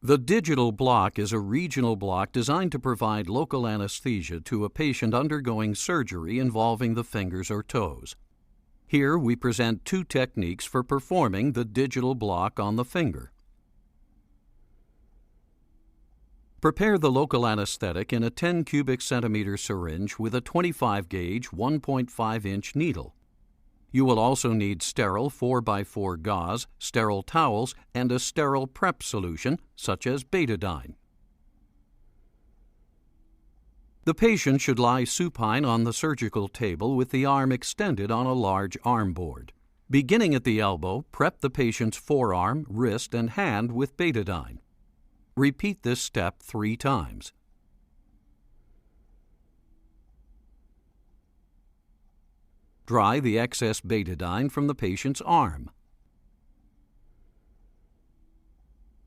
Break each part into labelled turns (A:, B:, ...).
A: The digital block is a regional block designed to provide local anesthesia to a patient undergoing surgery involving the fingers or toes. Here we present two techniques for performing the digital block on the finger. Prepare the local anesthetic in a 10 cubic centimeter syringe with a 25 gauge 1.5-inch needle. You will also need sterile 4x4 gauze, sterile towels, and a sterile prep solution, such as betadine. The patient should lie supine on the surgical table with the arm extended on a large arm board. Beginning at the elbow, prep the patient's forearm, wrist, and hand with betadine. Repeat this step 3 times. Dry the excess betadine from the patient's arm.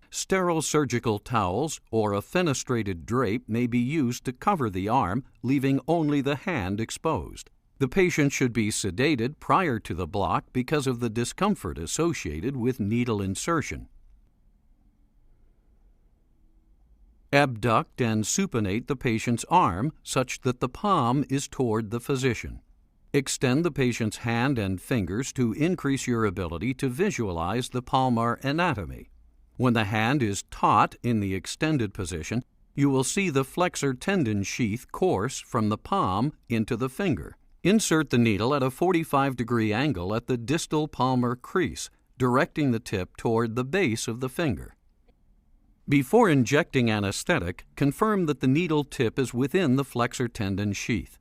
A: Sterile surgical towels or a fenestrated drape may be used to cover the arm, leaving only the hand exposed. The patient should be sedated prior to the block because of the discomfort associated with needle insertion. Abduct and supinate the patient's arm such that the palm is toward the physician. Extend the patient's hand and fingers to increase your ability to visualize the palmar anatomy. When the hand is taut in the extended position, you will see the flexor tendon sheath course from the palm into the finger. Insert the needle at a 45-degree angle at the distal palmar crease, directing the tip toward the base of the finger. Before injecting anesthetic, confirm that the needle tip is within the flexor tendon sheath.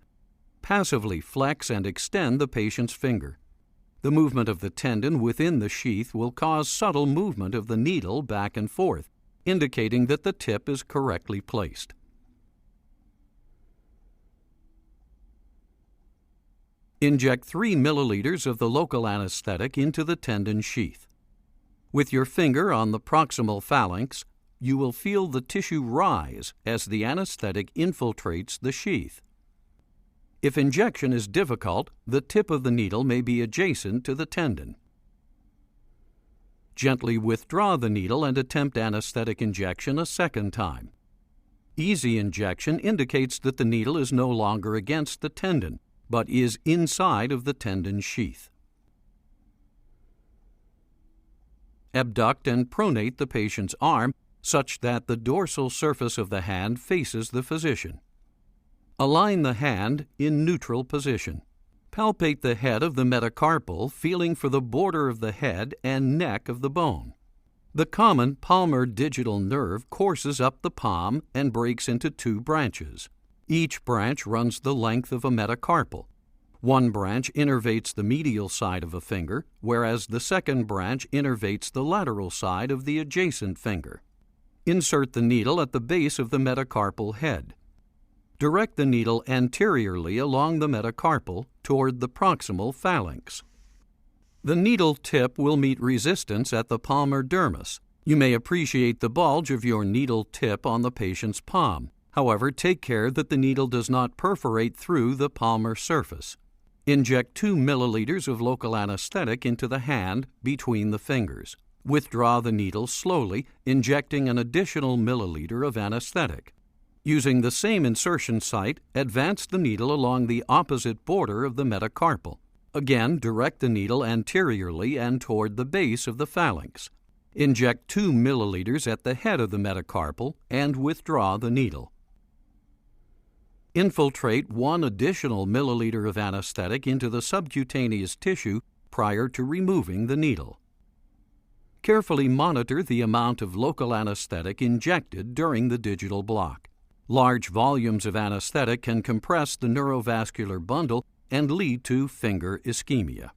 A: Passively flex and extend the patient's finger. The movement of the tendon within the sheath will cause subtle movement of the needle back and forth, indicating that the tip is correctly placed. Inject 3 milliliters of the local anesthetic into the tendon sheath. With your finger on the proximal phalanx, you will feel the tissue rise as the anesthetic infiltrates the sheath. If injection is difficult, the tip of the needle may be adjacent to the tendon. Gently withdraw the needle and attempt anesthetic injection a second time. Easy injection indicates that the needle is no longer against the tendon, but is inside of the tendon sheath. Abduct and pronate the patient's arm such that the dorsal surface of the hand faces the physician. Align the hand in neutral position. Palpate the head of the metacarpal, feeling for the border of the head and neck of the bone. The common palmar digital nerve courses up the palm and breaks into 2 branches. Each branch runs the length of a metacarpal. One branch innervates the medial side of a finger, whereas the second branch innervates the lateral side of the adjacent finger. Insert the needle at the base of the metacarpal head. Direct the needle anteriorly along the metacarpal toward the proximal phalanx. The needle tip will meet resistance at the palmar dermis. You may appreciate the bulge of your needle tip on the patient's palm. However, take care that the needle does not perforate through the palmar surface. Inject 2 milliliters of local anesthetic into the hand between the fingers. Withdraw the needle slowly, injecting an additional milliliter of anesthetic. Using the same insertion site, advance the needle along the opposite border of the metacarpal. Again, direct the needle anteriorly and toward the base of the phalanx. Inject 2 milliliters at the head of the metacarpal and withdraw the needle. Infiltrate 1 additional milliliter of anesthetic into the subcutaneous tissue prior to removing the needle. Carefully monitor the amount of local anesthetic injected during the digital block. Large volumes of anesthetic can compress the neurovascular bundle and lead to finger ischemia.